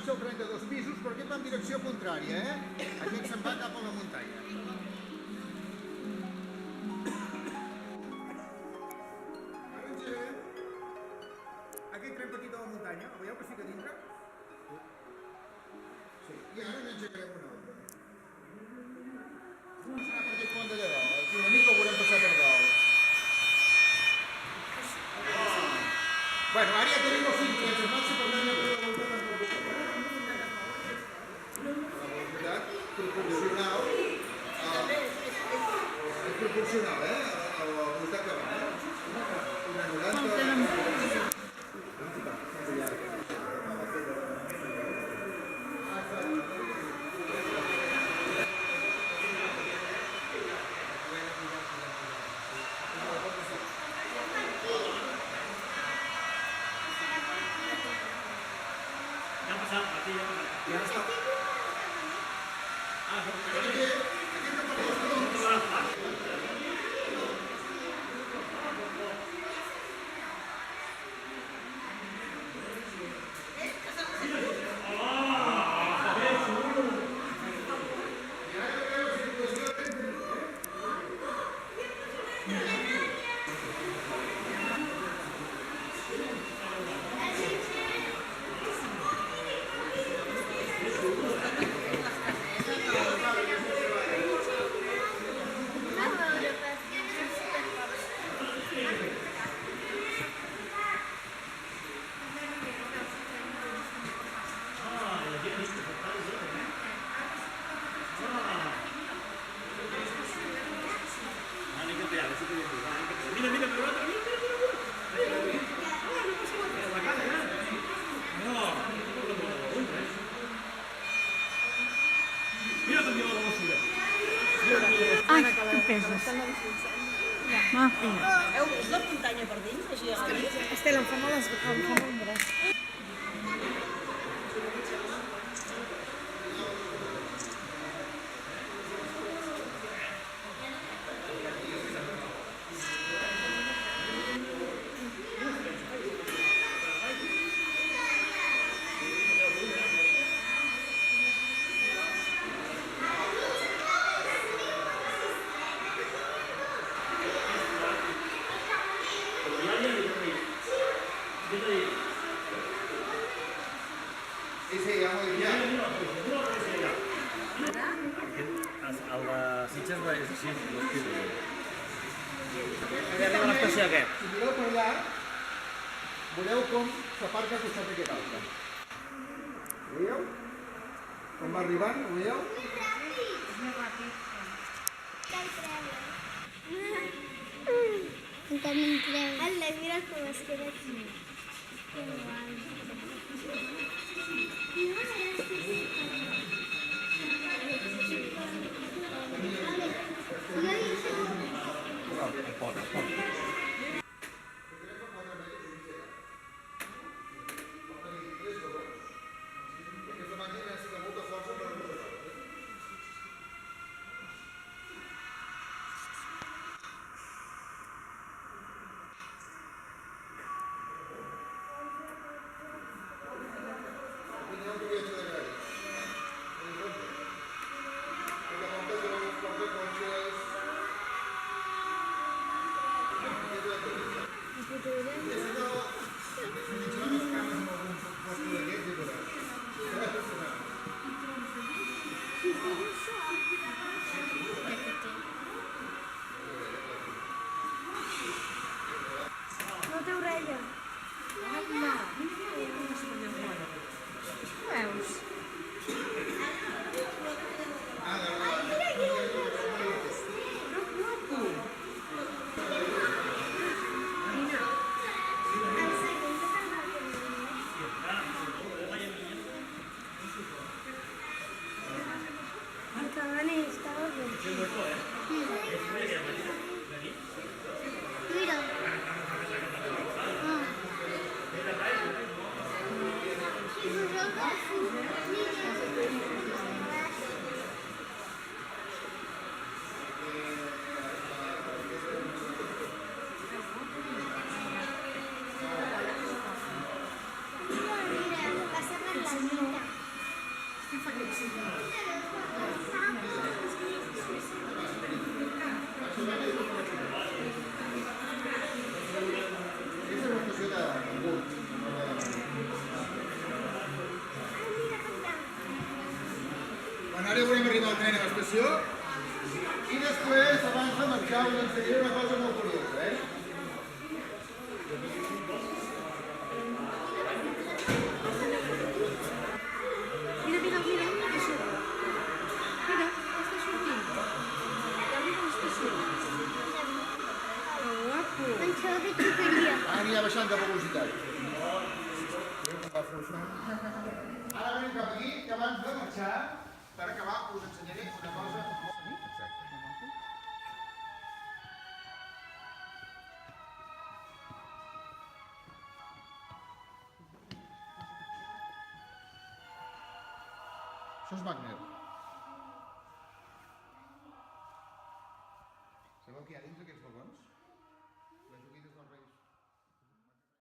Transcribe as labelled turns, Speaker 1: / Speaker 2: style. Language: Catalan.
Speaker 1: sou 32 pisos, però aquest va en direcció contrària, Aquest se'n va cap a la muntanya. Ara engegarem aquest tren petit de la muntanya. El veieu que es fica dintre? Sí. I ara n'engegarem una altra. Començarà per aquest pont d'allà dalt. Aquí una mica ho veurem passar per dalt. Bueno, ara ja tenim els 5 trens en marxa, per tant ja podeu voltar tant com vulgueu. La velocitat proporcional és proporcional, a la velocitat que va, Una 90... Ja està.
Speaker 2: Ai, que peses. Va, vinga.
Speaker 3: Heu vist la muntanya per dins, així a la nit?
Speaker 2: Estela, em fa mal l'ombra.
Speaker 1: Sí, ja m'ho he dit.
Speaker 4: El de Sitges és així, dos pisos. Arriba a l'estació aquest.
Speaker 1: Si mireu per allà, veureu com s'aparca al costat d'aquest altre. Ho veieu? Com va arribant, ho veieu?
Speaker 5: Un camí creu. Ala, mira com es queda aquí. Que guai.
Speaker 1: Aquesta màquina necessita molta força per a
Speaker 5: No té orella.
Speaker 2: Veus?
Speaker 5: El cabani estava bé. Mira. Mira, passa per la lluita.
Speaker 1: després, abans de marxar, us ensenyaré una cosa molt curiosa,
Speaker 2: Mira, mira, mira, que surt. Mira, està sortint. Ja mira l'estació. Que guapo.
Speaker 5: Això de xuperia.
Speaker 1: Anirà baixant de velocitat. Ara venim cap aquí, que abans de marxar, per acabar, us ensenyaré una cosa molt... Exacte. Això és Wagner. Sabeu què hi ha dins d'aquests vagons?